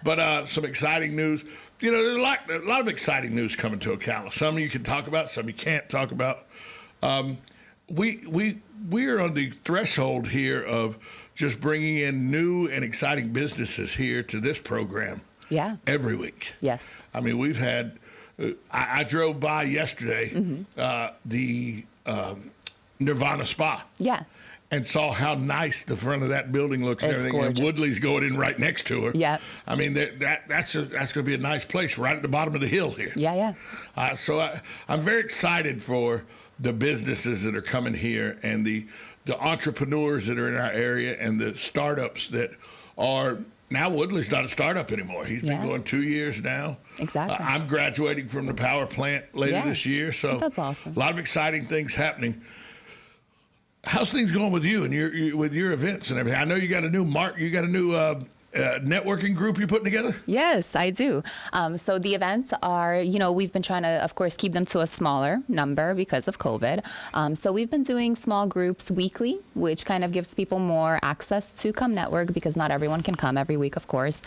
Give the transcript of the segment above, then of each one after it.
But some exciting news. There's a lot of exciting news coming to Ocala. Some you can talk about, some you can't talk about. We are on the threshold here of just bringing in new and exciting businesses here to this program. Yeah. Every week. Yes. I mean, we've had. I drove by yesterday the Nirvana Spa. Yeah. And saw how nice the front of that building looks and It's everything. gorgeous. And Woodley's going in right next to her. Yeah. I mean, that's going to be a nice place right at the bottom of the hill here. Yeah. So I'm very excited for the businesses that are coming here and the entrepreneurs that are in our area and the startups that are. Now Woodley's not a startup anymore. He's been going 2 years now. Exactly. I'm graduating from the power plant later this year. So that's awesome. A lot of exciting things happening. How's things going with you and with your events and everything? I know you got a new networking group you're putting together? Yes, I do. So the events are, we've been trying to, of course, keep them to a smaller number because of COVID. So we've been doing small groups weekly, which kind of gives people more access to come network because not everyone can come every week, of course.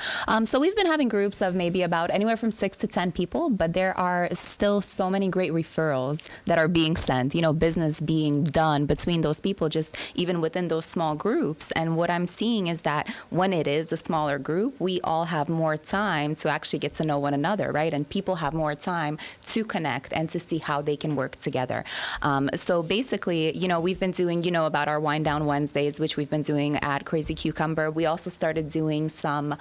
So we've been having groups of maybe about anywhere from 6 to 10 people, but there are still so many great referrals that are being sent, business being done between those people, just even within those small groups. And what I'm seeing is that when it is a smaller group, we all have more time to actually get to know one another, right? And people have more time to connect and to see how they can work together. So basically, we've been doing, about our Wind Down Wednesdays, which we've been doing at Crazy Cucumber. We also started doing some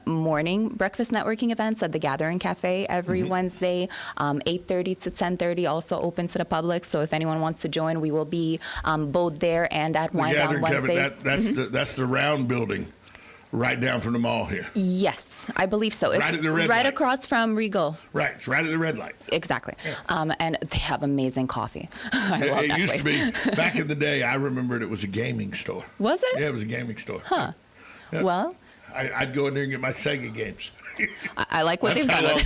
morning breakfast networking events at the Gathering Cafe every Wednesday, 8:30 to 10:30, also open to the public. So if anyone wants to join, we will be both there and at Wind Down Wednesdays. That's the round building. Right down from the mall here. Yes, I believe so. It's right at the red right light. Across from Regal. Right, it's right at the red light. Exactly. Yeah. And they have amazing coffee. I love it that used place. to be, back in the day, I remembered it was a gaming store. Was it? Yeah, it was a gaming store. Huh. Yeah. Well. I'd go in there and get my Sega games. I like what they've done.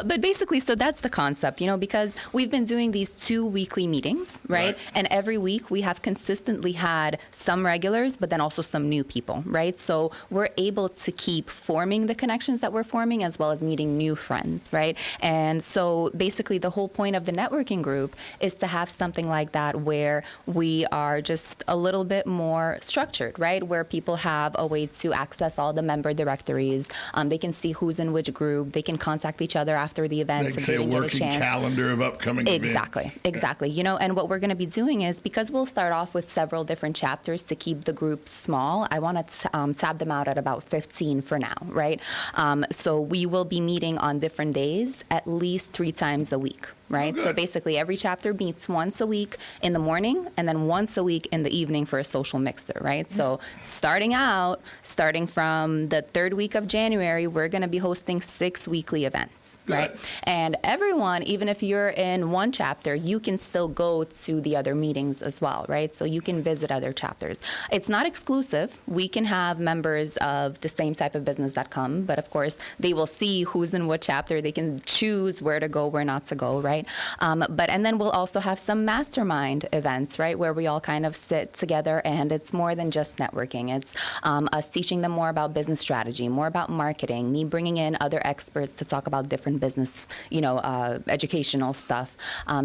But basically, so that's the concept, because we've been doing these 2 weekly meetings, right? And every week we have consistently had some regulars, but then also some new people, right? So we're able to keep forming the connections that we're forming as well as meeting new friends, right? And so basically the whole point of the networking group is to have something like that where we are just a little bit more structured, right? Where people have a way to access all the member directories. They can see who's in which group. They can contact each other after the events. They can say a working calendar of upcoming events. Exactly. And what we're going to be doing is, because we'll start off with several different chapters to keep the group small, I want to tab them out at about 15 for now, right? So we will be meeting on different days at least 3 times a week. Right. So basically every chapter meets once a week in the morning and then once a week in the evening for a social mixer. Right. So starting from the 3rd week of January, we're going to be hosting 6 weekly events. Right. And everyone, even if you're in one chapter, you can still go to the other meetings as well. Right. So you can visit other chapters. It's not exclusive. We can have members of the same type of business that come. But of course, they will see who's in what chapter. They can choose where to go, where not to go. Right. And then we'll also have some mastermind events, right, where we all kind of sit together, and it's more than just networking. It's us teaching them more about business strategy, more about marketing, me bringing in other experts to talk about different business, educational stuff.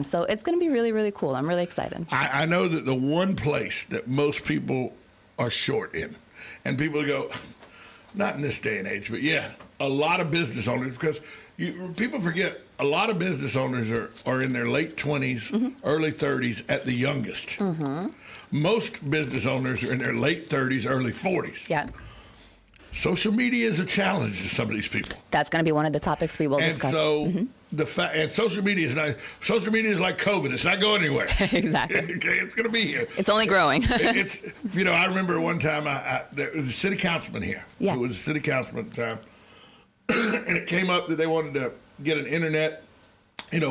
So it's going to be really, really cool. I'm really excited. I know that the one place that most people are short in, and people go, not in this day and age, but a lot of business owners, because people forget a lot of business owners are in their late 20s, early 30s at the youngest. Most business owners are in their late 30s, early 40s. Yeah. Social media is a challenge to some of these people. That's going to be one of the topics we will discuss. And so social media is like COVID. It's not going anywhere. Exactly. Okay, it's going to be here. It's only growing. I remember one time there was a city councilman here. Yeah. It was a city councilman at the time. And it came up that they wanted to get an internet,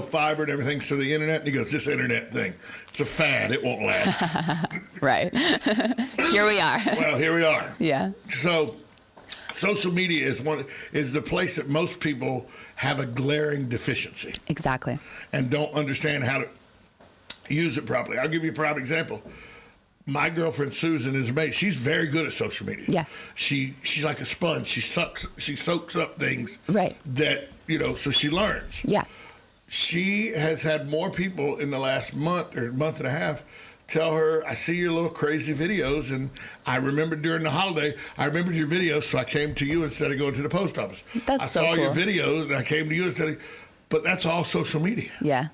fiber and everything. So the internet, and he goes, this internet thing, it's a fad. It won't last. Right. Here we are. Well, here we are. Yeah. So social media is the place that most people have a glaring deficiency. Exactly. And don't understand how to use it properly. I'll give you a prime example. my girlfriend Susan is amazing. She's very good at social media. Yeah. She's like a sponge. She soaks up things. Right. That, so she learns. Yeah. She has had more people in the last month or month and a half tell her, I see your little crazy videos, and I remember during the holiday, I remembered your videos, so I came to you instead of going to the post office. That's I so saw your cool. videos, and I came to you instead of, but that's all social media. Yeah.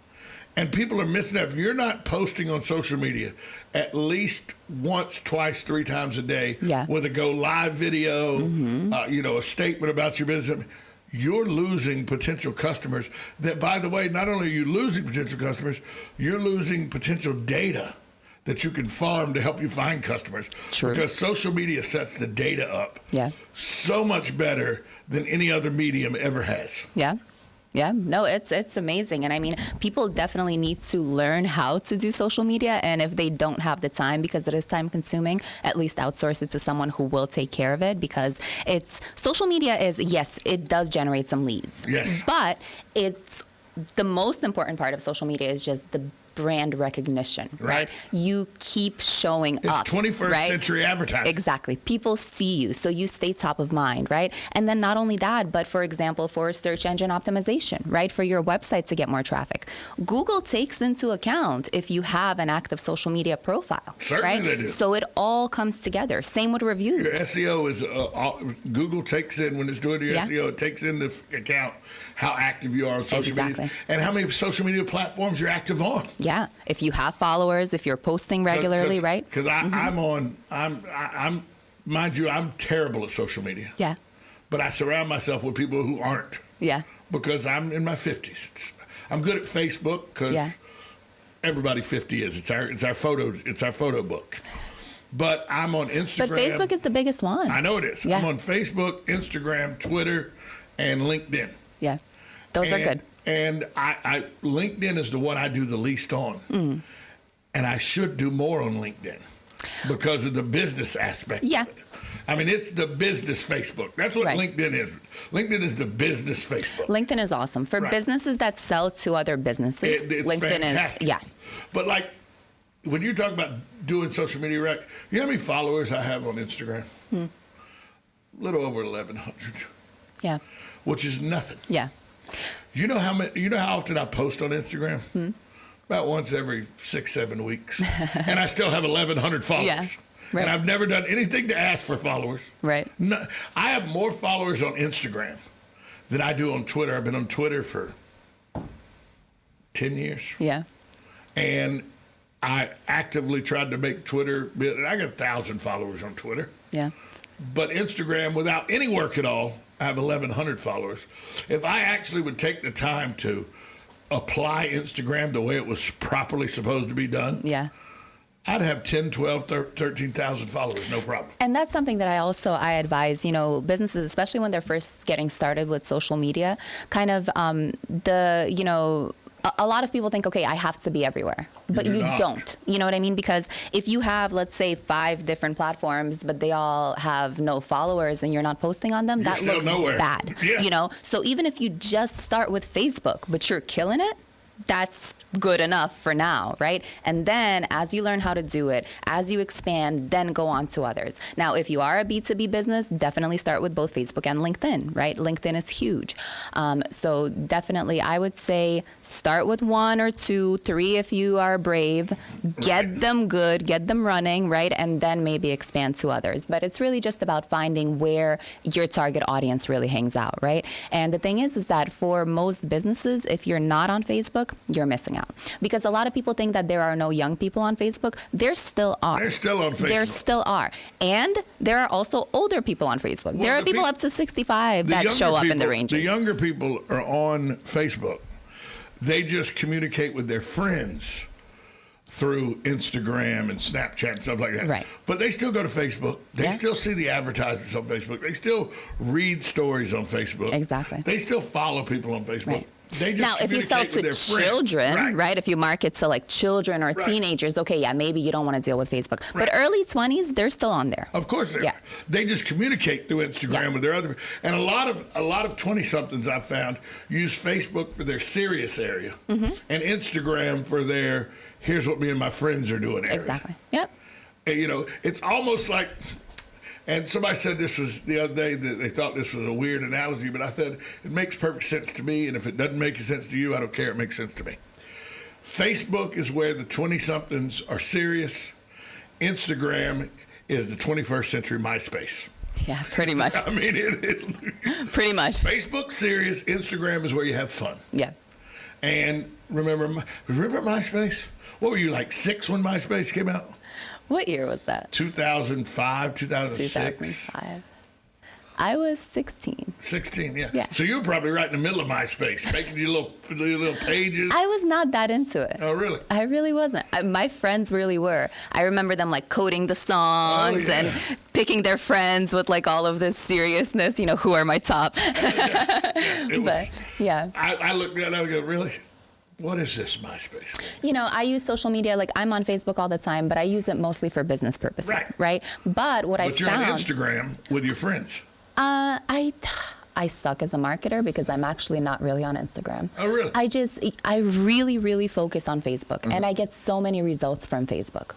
And people are missing that. If you're not posting on social media at least once, twice, 3 times a day with a go live video, a statement about your business, you're losing potential customers that, by the way, not only are you losing potential customers, you're losing potential data that you can farm to help you find customers. True. Because social media sets the data up so much better than any other medium ever has. Yeah. Yeah, no, it's amazing. And I mean, people definitely need to learn how to do social media. And if they don't have the time, because it is time consuming, at least outsource it to someone who will take care of it, because social media is, yes, it does generate some leads. Yes. But it's the most important part of social media is just the brand recognition, right? You keep showing up. It's 21st century advertising. Exactly. People see you, so you stay top of mind, right? And then not only that, but for example, for search engine optimization, right? For your website to get more traffic. Google takes into account if you have an active social media profile, Certainly they do. So it all comes together. Same with reviews. Your SEO is, Google takes in, when it's doing your SEO, it takes into account how active you are on social media and how many social media platforms you're active on. Yeah, if you have followers, if you're posting regularly, right? Because mind you, I'm terrible at social media. Yeah. But I surround myself with people who aren't. Yeah. Because I'm in my 50s. I'm good at Facebook because everybody 50 is. It's our photo book. But I'm on Instagram. But Facebook is the biggest one. I know it is. Yeah. I'm on Facebook, Instagram, Twitter, and LinkedIn. Yeah. Those are good. And I LinkedIn is the one I do the least on. And I should do more on LinkedIn because of the business aspect of it. I mean, it's the business Facebook. That's what LinkedIn is. LinkedIn is the business Facebook. LinkedIn is awesome. For businesses that sell to other businesses, it's LinkedIn fantastic. is, But like, when you talk about doing social media, right? You know how many followers I have on Instagram? A little over 1,100. Yeah. Which is nothing. Yeah. You know how often I post on Instagram? About once every 6-7 weeks. And I still have 1,100 followers. Yeah. Right. And I've never done anything to ask for followers. Right. No, I have more followers on Instagram than I do on Twitter. I've been on Twitter for 10 years. Yeah. And I actively tried to make Twitter, I got 1,000 followers on Twitter. Yeah. But Instagram, without any work at all, I have 1,100 followers. If I actually would take the time to apply Instagram the way it was properly supposed to be done, I'd have 10, 12, 13,000 followers, no problem. And that's something that I advise, businesses, especially when they're first getting started with social media, kind of a lot of people think, okay, I have to be everywhere, but you don't. You know what I mean? Because if you have, let's say, 5 different platforms, but they all have no followers and you're not posting on them, that looks bad. Yeah. So even if you just start with Facebook, but you're killing it, that's good enough for now, right? And then as you learn how to do it, as you expand, then go on to others. Now, if you are a B2B business, definitely start with both Facebook and LinkedIn, right? LinkedIn is huge. So definitely, I would say start with 1 or 2, 3 if you are brave. Get them good, get them running, right? And then maybe expand to others. But it's really just about finding where your target audience really hangs out, right? And the thing is that for most businesses, if you're not on Facebook, you're missing out. Because a lot of people think that there are no young people on Facebook. There still are. They're still on Facebook. There still are. And there are also older people on Facebook. Well, there are people up to 65 that show up in the ranges. The younger people are on Facebook. They just communicate with their friends through Instagram and Snapchat and stuff like that. Right. But they still go to Facebook. They still see the advertisements on Facebook. They still read stories on Facebook. Exactly. They still follow people on Facebook. Right. They just now, if you sell to children, right? If you market to like children or teenagers, okay, yeah, maybe you don't want to deal with Facebook. But early 20s, they're still on there. Of course they are. They just communicate through Instagram with their other. And a lot of 20-somethings I've found use Facebook for their serious area and Instagram for their here's what me and my friends are doing area. Exactly. Yep. it's almost like, and somebody said this was the other day that they thought this was a weird analogy, but I said it makes perfect sense to me, and if it doesn't make sense to you, I don't care. It makes sense to me. Facebook is where the 20-somethings are serious. Instagram is the 21st century MySpace. Yeah, pretty much. I mean, pretty much. Facebook serious. Instagram is where you have fun. Yeah. And remember MySpace? What were you, like 6 when MySpace came out? What year was that? 2005, 2006. 2005. I was 16. 16, yeah. Yeah. So you were probably right in the middle of MySpace, making your little pages. I was not that into it. Oh, really? I really wasn't. My friends really were. I remember them like coding the songs and picking their friends with like all of this seriousness, who are my top. Yeah. I looked at it and I go, really? What is this MySpace thing? I use social media. Like, I'm on Facebook all the time, but I use it mostly for business purposes, right? But I found... But you're on Instagram with your friends. I suck as a marketer because I'm actually not really on Instagram. Oh, really? I really, really focus on Facebook, and I get so many results from Facebook,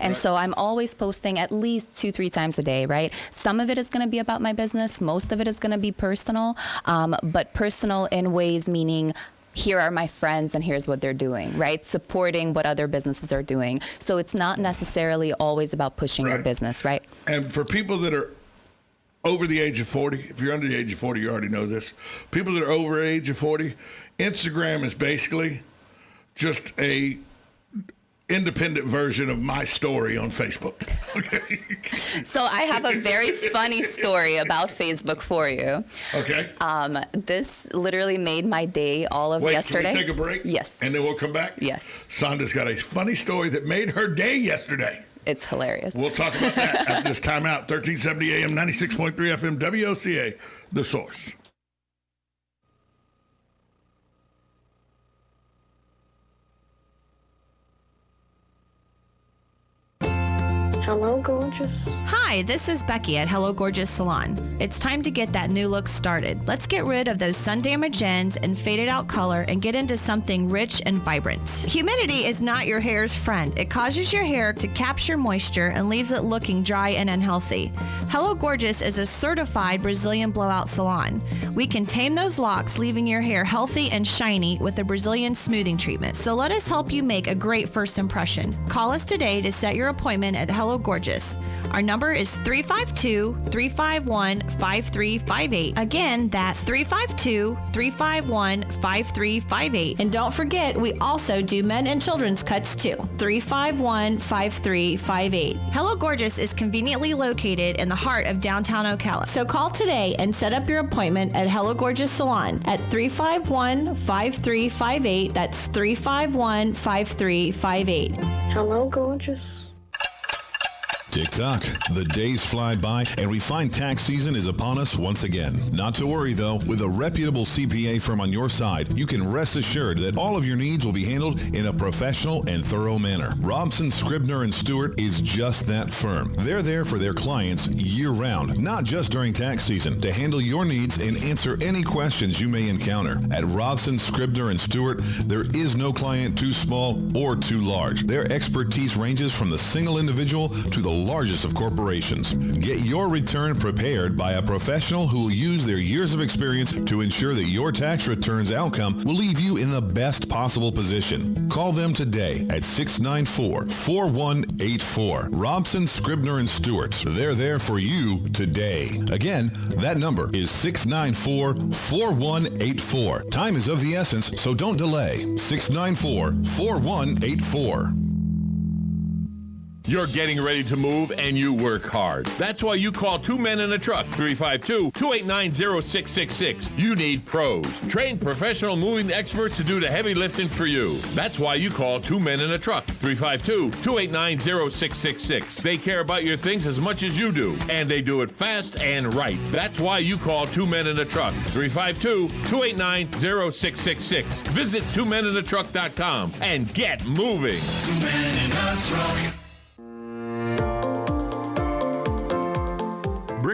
And so I'm always posting at least 2-3 times a day, right? Some of it is going to be about my business. Most of it is going to be personal, but personal in ways meaning here are my friends and here's what they're doing, right? Supporting what other businesses are doing. So it's not necessarily always about pushing your business, right? And for people that are over the age of 40, if you're under the age of 40, you already know this. People that are over the age of 40, Instagram is basically just a independent version of my story on Facebook. Okay. So I have a very funny story about Facebook for you. Okay. This literally made my day all of yesterday. Can we take a break? Yes. And then we'll come back? Yes. Sonda's got a funny story that made her day yesterday. It's hilarious. We'll talk about that at this time out. 1370 AM, 96.3 FM, WOCA, The Source. Hello, gorgeous. Hi, this is Becky at Hello Gorgeous Salon. It's time to get that new look started. Let's get rid of those sun damaged ends and faded out color and get into something rich and vibrant. Humidity is not your hair's friend. It causes your hair to capture moisture and leaves it looking dry and unhealthy. Hello Gorgeous is a certified Brazilian blowout salon. We can tame those locks, leaving your hair healthy and shiny with a Brazilian smoothing treatment. So let us help you make a great first impression. Call us today to set your appointment at Hello Gorgeous. Our number is 352-351-5358. Again, that's 352-351-5358. And don't forget, we also do men and children's cuts too. 351-5358. Hello Gorgeous is conveniently located in the heart of downtown Ocala. So call today and set up your appointment at Hello Gorgeous Salon at 351-5358. That's 351-5358. Hello, gorgeous. Tick-tock. The days fly by, and we find tax season is upon us once again. Not to worry, though. With a reputable CPA firm on your side, you can rest assured that all of your needs will be handled in a professional and thorough manner. Robson, Scribner & Stewart is just that firm. They're there for their clients year-round, not just during tax season, to handle your needs and answer any questions you may encounter. At Robson, Scribner & Stewart, there is no client too small or too large. Their expertise ranges from the single individual to the largest of corporations. Get your return prepared by a professional who will use their years of experience to ensure that your tax return's outcome will leave you in the best possible position. Call them today at 694-4184. Robson, Scribner & Stewart. They're there for you today. Again, that number is 694-4184. Time is of the essence, so don't delay. 694-4184. You're getting ready to move and you work hard. That's why you call Two Men in a Truck, 352-289-0666. You need pros. Trained professional moving experts to do the heavy lifting for you. That's why you call Two Men in a Truck, 352-289-0666. They care about your things as much as you do, and they do it fast and right. That's why you call Two Men in a Truck, 352-289-0666. Visit twomeninatruck.com and get moving. 2 Men in a Truck.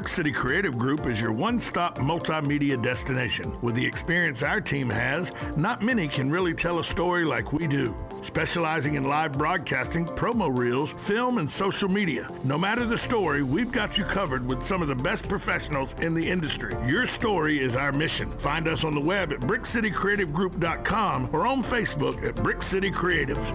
Brick City Creative Group is your one-stop multimedia destination. With the experience our team has, not many can really tell a story like we do. Specializing in live broadcasting, promo reels, film, and social media. No matter the story, we've got you covered with some of the best professionals in the industry. Your story is our mission. Find us on the web at brickcitycreativegroup.com or on Facebook at Brick City Creatives.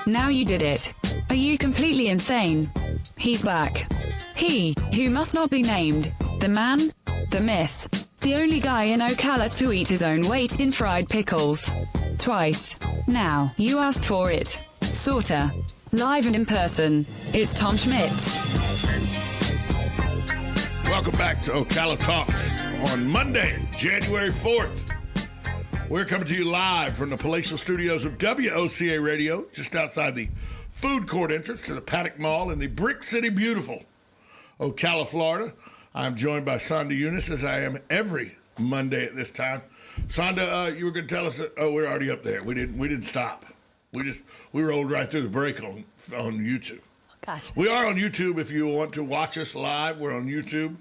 Now you did it. Are you completely insane? He's back. He, who must not be named. The man, the myth. The only guy in Ocala to eat his own weight in fried pickles. Twice. Now, you asked for it. Sorta. Live and in person. It's Tom Schmitz. Welcome back to Ocala Talks on Monday, January 4th. We're coming to you live from the palatial studios of WOCA Radio, just outside the food court entrance to the Paddock Mall in the Brick City Beautiful, Ocala, Florida. I'm joined by Sonda Eunice, as I am every Monday at this time. Sonda, you were going to tell us that, we're already up there. We didn't stop. We rolled right through the break on YouTube. Gosh. We are on YouTube if you want to watch us live. We're on YouTube.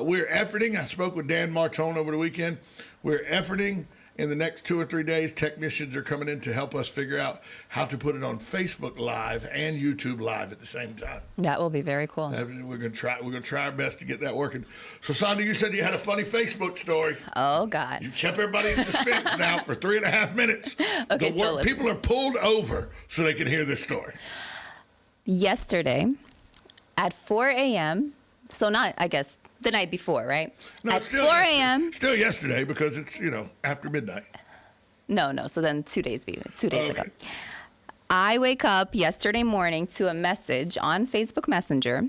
We're efforting. I spoke with Dan Martone over the weekend. We're efforting. In the next 2 or 3 days, technicians are coming in to help us figure out how to put it on Facebook Live and YouTube Live at the same time. That will be very cool. We're gonna try our best to get that working. So, Sonda, you said you had a funny Facebook story. Oh, God. You kept everybody in suspense now for 3.5 minutes. Okay, People are pulled over so they can hear this story. Yesterday at 4 a.m., so not, I guess, the night before, right? No, at still 4 a.m. Still yesterday because it's, after midnight. No. So then 2 days Okay. ago. I wake up yesterday morning to a message on Facebook Messenger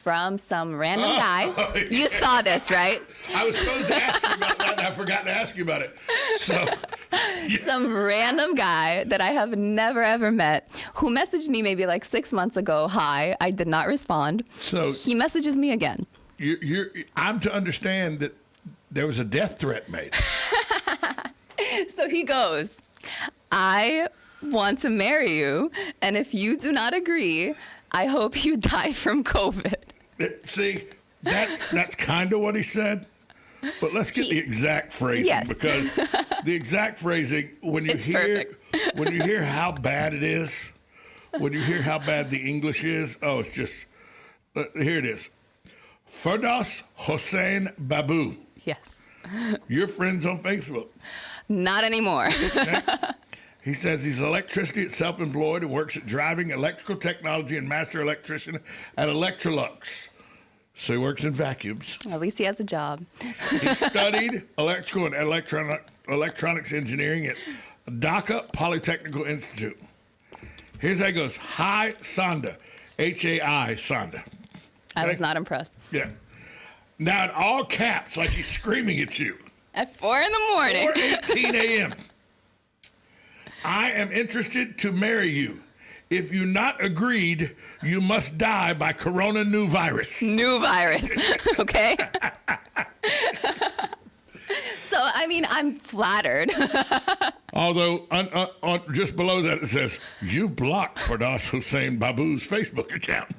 from some random guy. Yeah. You saw this, right? I was supposed to ask you about that, and I forgot to ask you about it. So, yeah. Some random guy that I have never, ever met who messaged me maybe like 6 months ago. Hi, I did not respond. So he messages me again. I'm to understand that there was a death threat made. So he goes, I want to marry you, and if you do not agree, I hope you die from COVID. See, that's kind of what he said, but let's get the exact phrasing, Yes. because the exact phrasing, when you hear how bad it is, when you hear how bad the English is, it's just, here it is. Firdaus Hossein Babu. Yes. Your friends on Facebook. Not anymore. Okay? He says he's electricity, self-employed, and works at driving, electrical technology, and master electrician at Electrolux. So he works in vacuums. At least he has a job. He studied electrical and electronics engineering at Dhaka Polytechnical Institute. Here's how it goes. Hi, Sonda. H-A-I, Sonda. I was not impressed. Yeah. Now in all caps, like he's screaming at you. At 4 in the morning. 4:18 a.m. I am interested to marry you. If you not agreed, you must die by corona new virus. New virus. Okay? So, I mean, I'm flattered. Although, just below that, it says, you blocked Firdaus Hossein Babu's Facebook account.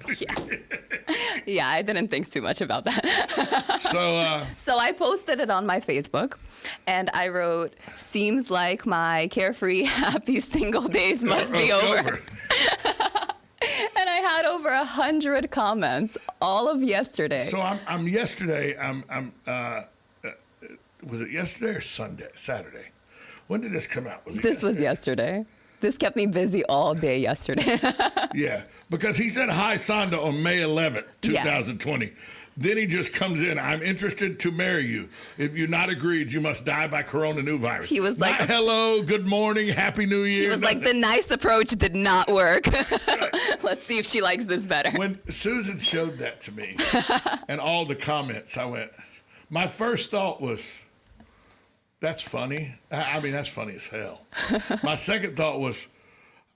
Yeah, I didn't think too much about that. So I posted it on my Facebook, and I wrote, seems like my carefree, happy single days must be over. And I had over 100 comments all of yesterday. So was it yesterday or Saturday? When did this come out? This was yesterday. This kept me busy all day yesterday. Yeah, because he said hi, Sonda, on May 11th, 2020. Yeah. Then he just comes in, I'm interested to marry you. If you're not agreed, you must die by corona new virus. He was like, not hello, good morning, happy new year. He was nothing. like, the nice approach did not work. Let's see if she likes this better. When Susan showed that to me and all the comments, I went, my first thought was, that's funny. I mean, that's funny as hell. My second thought was,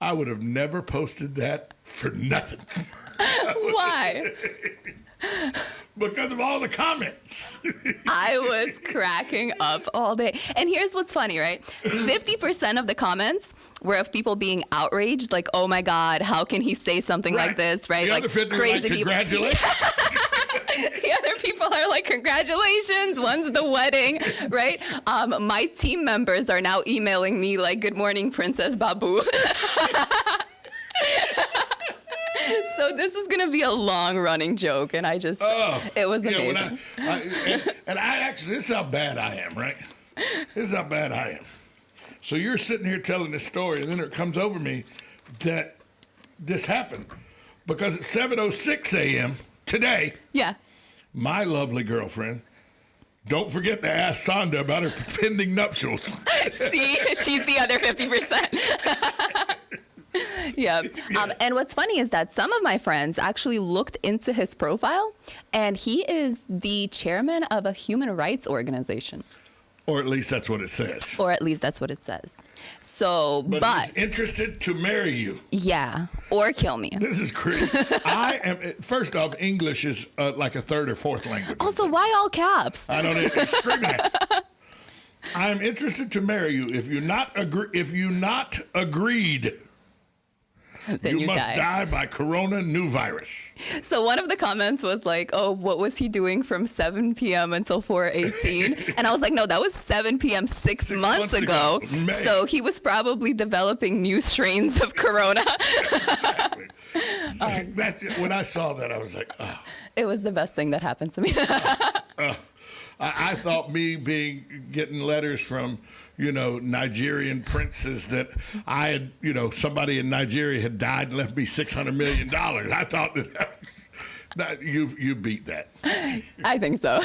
I would have never posted that for nothing. Why? Because of all the comments. I was cracking up all day. And here's what's funny, right? 50% of the comments were of people being outraged, like, oh my God, how can he say something like this, right? The like other 50 crazy like, people. congratulations. The other people are like, congratulations, when's the wedding, right? My team members are now emailing me like, good morning, Princess Babu. So this is going to be a long-running joke, and it was amazing. And I actually, this is how bad I am, right? This is how bad I am. So you're sitting here telling this story, and then it comes over me that this happened. Because at 7:06 a.m. today, Yeah. my lovely girlfriend, don't forget to ask Sonda about her pending nuptials. See, she's the other 50%. Yeah. And what's funny is that some of my friends actually looked into his profile, and he is the chairman of a human rights organization. Or at least that's what it says. Or at least that's what it says. So, But he's interested to marry you. Yeah, or kill me. This is crazy. First off, English is like a third or fourth language. Also, why all caps? I don't know. Screaming at. I'm interested to marry you. If you're not agreed, Then you must die. die by corona new virus. So one of the comments was like, oh, what was he doing from 7 p.m. until 4:18? And I was like, no, that was 7 p.m. six months ago. May. So he was probably developing new strains of corona. Exactly. That's it. When I saw that, I was like, oh. It was the best thing that happened to me. I thought me getting letters from, Nigerian princes that I had, somebody in Nigeria had died and left me $600 million. I thought that was, you beat that. I think so.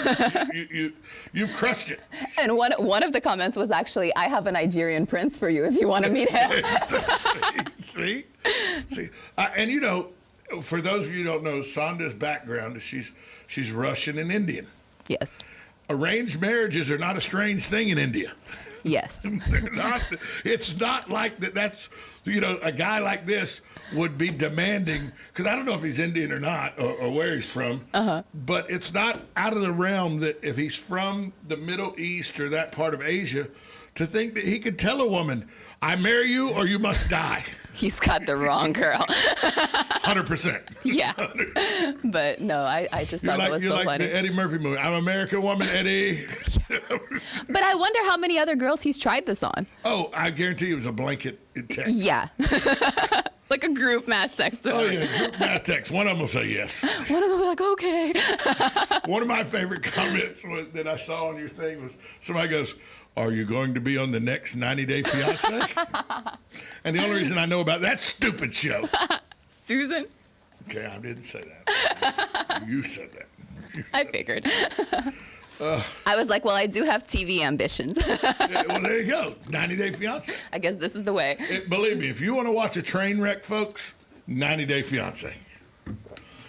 You crushed it. And one of the comments was actually, I have a Nigerian prince for you if you want to meet him. See? And for those of you who don't know, Sonda's background is she's Russian and Indian. Yes. Arranged marriages are not a strange thing in India. Yes. It's not like that. That's, a guy like this would be demanding, because I don't know if he's Indian or not, or where he's from, but it's not out of the realm that if he's from the Middle East or that part of Asia, to think that he could tell a woman, I marry you or you must die. He's got the wrong girl. 100%. Yeah. But no, I just thought that was so funny. You're like funny. the Eddie Murphy movie. I'm an American woman, Eddie. But I wonder how many other girls he's tried this on. Oh, I guarantee it was a blanket text. Yeah. Like a group mass text. Oh, yeah, group mass text. One of them will say yes. One of them will be like, okay. One of my favorite comments that I saw on your thing was somebody goes, are you going to be on the next 90 Day Fiance? And the only reason I know about that stupid show. Susan? Okay, I didn't say that. You said that. I figured. I was like, well, I do have TV ambitions. Yeah, well, there you go. 90 Day Fiance. I guess this is the way. Believe me, if you want to watch a train wreck, folks, 90 Day Fiance.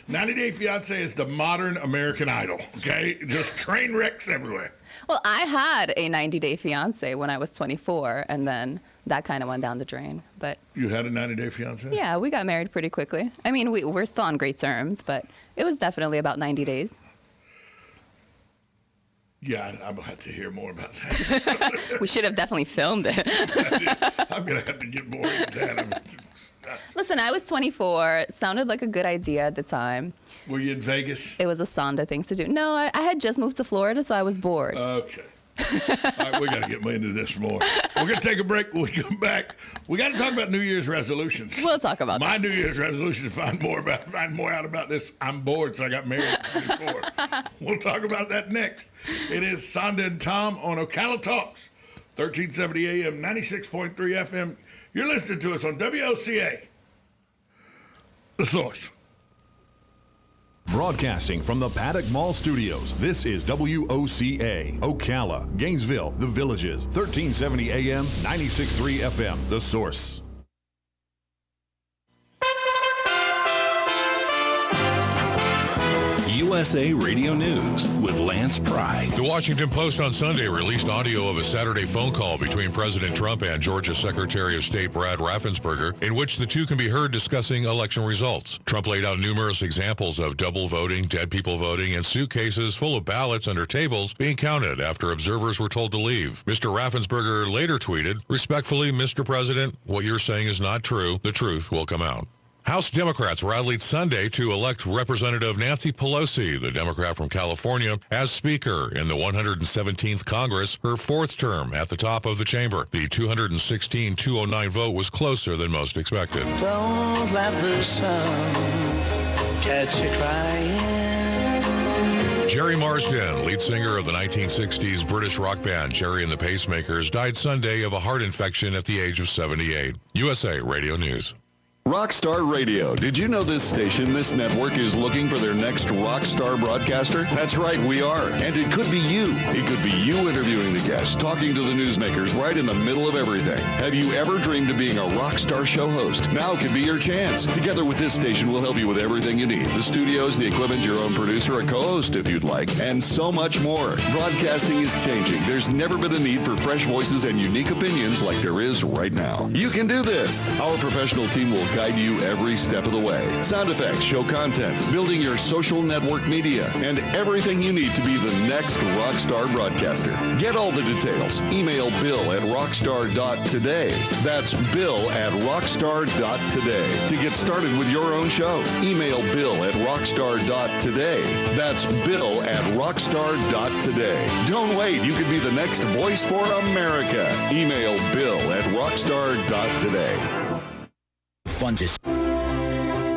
90 Day Fiance is the modern American Idol, okay? Just train wrecks everywhere. Well, I had a 90-day fiance when I was 24, and then that kind of went down the drain. But You had a 90 Day Fiance? yeah, we got married pretty quickly. I mean, we're still on great terms, but it was definitely about 90 days. Yeah, I'm going to have to hear more about that. We should have definitely filmed it. I'm going to have to get more into that. Listen, I was 24. It sounded like a good idea at the time. Were you in Vegas? It was a Sonda thing to do. No, I had just moved to Florida, so I was bored. Okay. All right, we got to get into this more. We're going to take a break. When we come back, we got to talk about New Year's resolutions. We'll talk about My New Year's resolution is find more out about this. I'm bored, so I got married at 24. We'll talk about that next. It is Sonda and Tom on Ocala Talks, 1370 AM, 96.3 FM. You're listening to us on WOCA, The Source. Broadcasting from the Paddock Mall Studios, this is WOCA, Ocala, Gainesville, The Villages, 1370 AM, 96.3 FM, The Source. USA Radio News with Lance Pry. The Washington Post on Sunday released audio of a Saturday phone call between President Trump and Georgia Secretary of State Brad Raffensperger, in which the two can be heard discussing election results. Trump laid out numerous examples of double voting, dead people voting, and suitcases full of ballots under tables being counted after observers were told to leave. Mr. Raffensperger later tweeted, "Respectfully, Mr. President, what you're saying is not true. The truth will come out." House Democrats rallied Sunday to elect Representative Nancy Pelosi, the Democrat from California, as Speaker in the 117th Congress, her fourth term at the top of the chamber. The 216-209 vote was closer than most expected. Don't let the sun catch you crying. Jerry Marsden, lead singer of the 1960s British rock band Jerry and the Pacemakers, died Sunday of a heart infection at the age of 78. USA Radio News. Rockstar Radio. Did you know this station, this network, is looking for their next rock star broadcaster? That's right, we are. And it could be you. It could be you interviewing the guests, talking to the newsmakers right in the middle of everything. Have you ever dreamed of being a rock star show host? Now could be your chance. Together with this station, we'll help you with everything you need. The studios, the equipment, your own producer, a co-host if you'd like, and so much more. Broadcasting is changing. There's never been a need for fresh voices and unique opinions like there is right now. You can do this. Our professional team will guide you every step of the way. Sound effects, show content, building your social network media, and everything you need to be the next rockstar broadcaster. Get all the details. Email bill@rockstar.today. That's bill@rockstar.today to get started with your own show. Email bill@rockstar.today. That's bill@rockstar.today. Don't wait. You could be the next voice for America. Email bill@rockstar.today.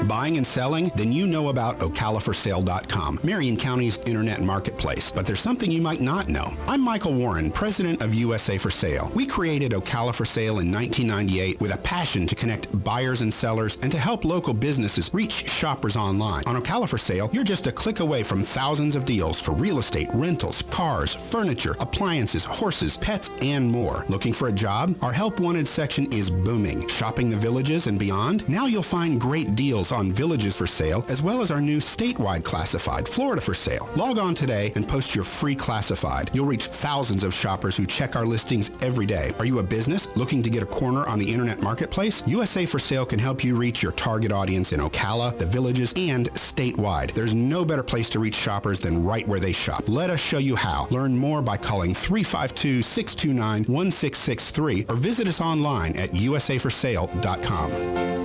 Buying and selling? Then you know about OcalaForSale.com, Marion County's internet marketplace. But there's something you might not know. I'm Michael Warren, president of USA for Sale. We created Ocala for Sale in 1998 with a passion to connect buyers and sellers and to help local businesses reach shoppers online. On Ocala for Sale, you're just a click away from thousands of deals for real estate, rentals, cars, furniture, appliances, horses, pets, and more. Looking for a job? Our Help Wanted section is booming. Shopping the villages and beyond? Now you'll find great deals on villages for sale, as well as our new statewide classified, Florida for Sale. Log on today and post your free classified. You'll reach thousands of shoppers who check our listings every day. Are you a business looking to get a corner on the internet marketplace? USA for Sale can help you reach your target audience in Ocala, the villages, and statewide. There's no better place to reach shoppers than right where they shop. Let us show you how. Learn more by calling 352-629-1663 or visit us online at usaforsale.com.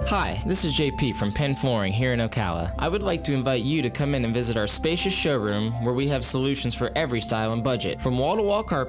Hi, this is JP from Penn Flooring here in Ocala. I would like to invite you to come in and visit our spacious showroom where we have solutions for every style and budget. From wall-to-wall carpet